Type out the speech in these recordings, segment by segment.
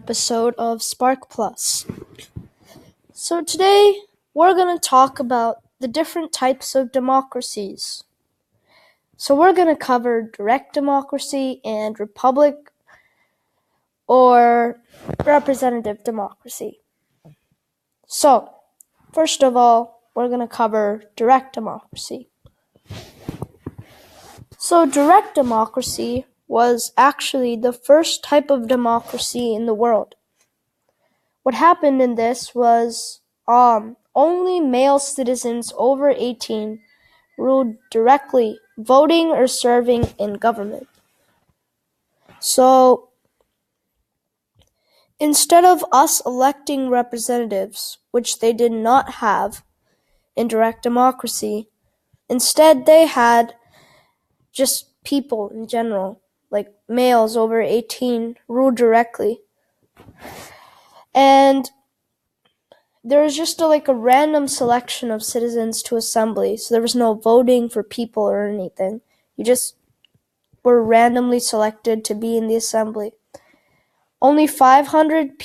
Episode of SPRK Plus. So today we're going to talk about the different types of democracies. So we're going to cover direct democracy and republic or representative democracy. So first of all, we're going to cover direct democracy. So direct democracy was actually the first type of democracy in the world. What happened in this was only male citizens over 18 ruled directly, voting or serving in government. So instead of us electing representatives, which they did not have in direct democracy, instead they had just people in general, like males over 18, rule directly. And there was just a random selection of citizens to assembly, so there was no voting for people or anything. You just were randomly selected to be in the assembly. Only 500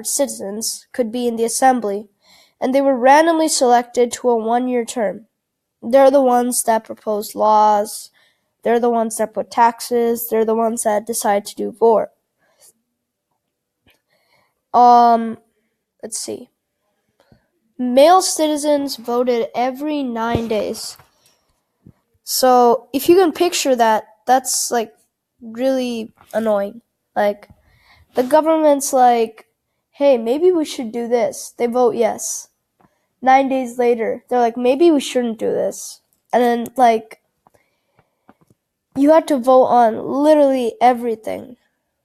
citizens could be in the assembly, and they were randomly selected to a 1-year term. They're the ones that propose laws, they're the ones that put taxes, they're the ones that decide to do war. Let's see. Male citizens voted every 9 days. So if you can picture that, that's really annoying. The government's hey, maybe we should do this. They vote yes. 9 days later, they're like, maybe we shouldn't do this. And then you had to vote on literally everything.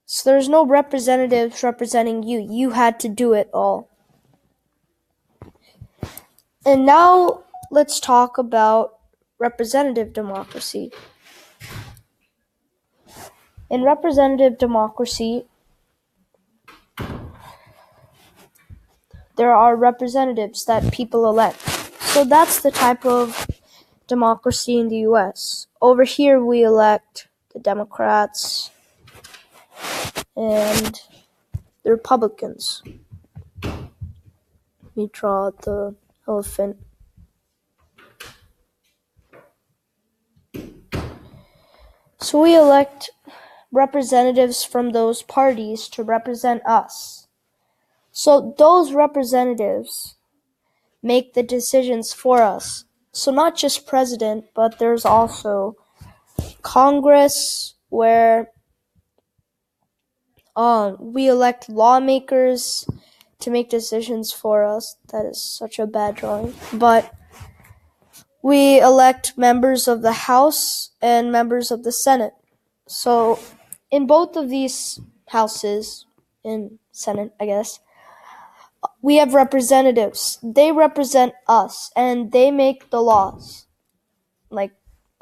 So there's no representatives representing you. You had to do it all. And now let's talk about representative democracy. In representative democracy, there are representatives that people elect. So that's the type of democracy in the US. Over here we elect the Democrats and the Republicans. Let me draw the elephant. So we elect representatives from those parties to represent us. So those representatives make the decisions for us. So not just president, but there's also Congress, where we elect lawmakers to make decisions for us. That is such a bad drawing. But we elect members of the House and members of the Senate. So in both of these houses, in Senate, I guess, we have representatives. They represent us, and they make the laws,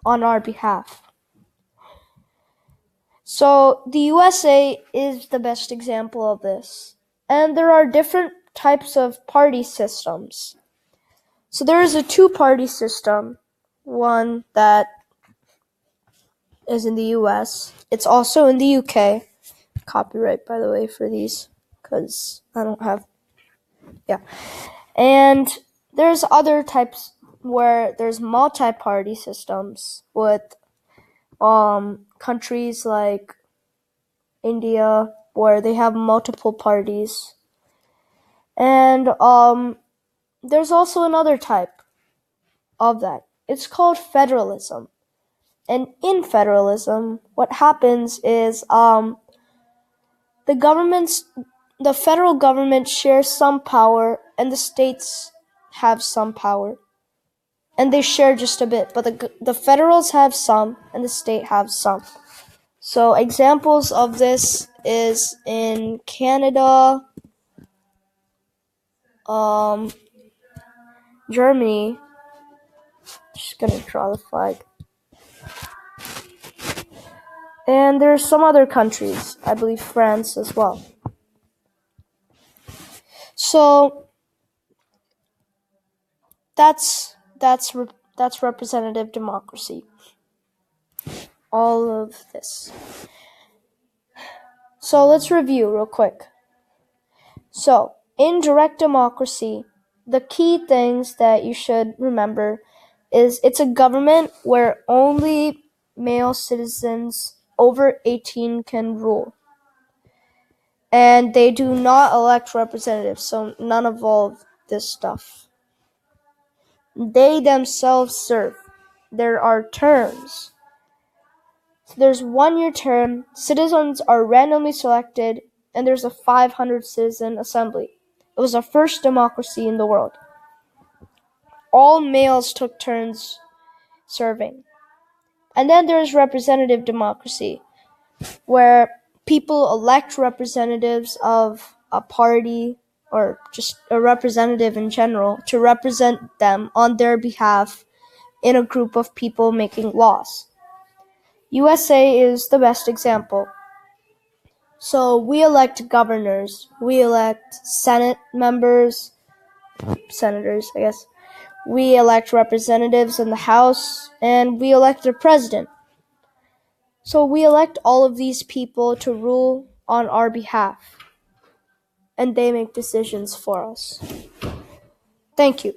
on our behalf. So the USA is the best example of this. And there are different types of party systems. So there is a two-party system, one that is in the US. It's also in the UK. Copyright, by the way, for these, because I don't have... Yeah. And there's other types where there's multi-party systems with countries like India, where they have multiple parties. And there's also another type of that. It's called federalism. And in federalism, what happens is the federal government shares some power, and the states have some power. And they share just a bit, but the federals have some, and the state have some. So examples of this is in Canada, Germany. Just gonna draw the flag. And there's some other countries, I believe France as well. So that's representative democracy. All of this. So let's review real quick. So, in direct democracy, the key things that you should remember is it's a government where only male citizens over 18 can rule. And they do not elect representatives, so none of all of this stuff. They themselves serve. There are terms. So there's 1-year term, citizens are randomly selected, and there's a 500 citizen assembly. It was the first democracy in the world. All males took turns serving. And then there's representative democracy, where people elect representatives of a party or just a representative in general to represent them on their behalf in a group of people making laws. USA is the best example. So we elect governors, we elect Senate members, senators, I guess. We elect representatives in the House, and we elect a president. So we elect all of these people to rule on our behalf, and they make decisions for us. Thank you.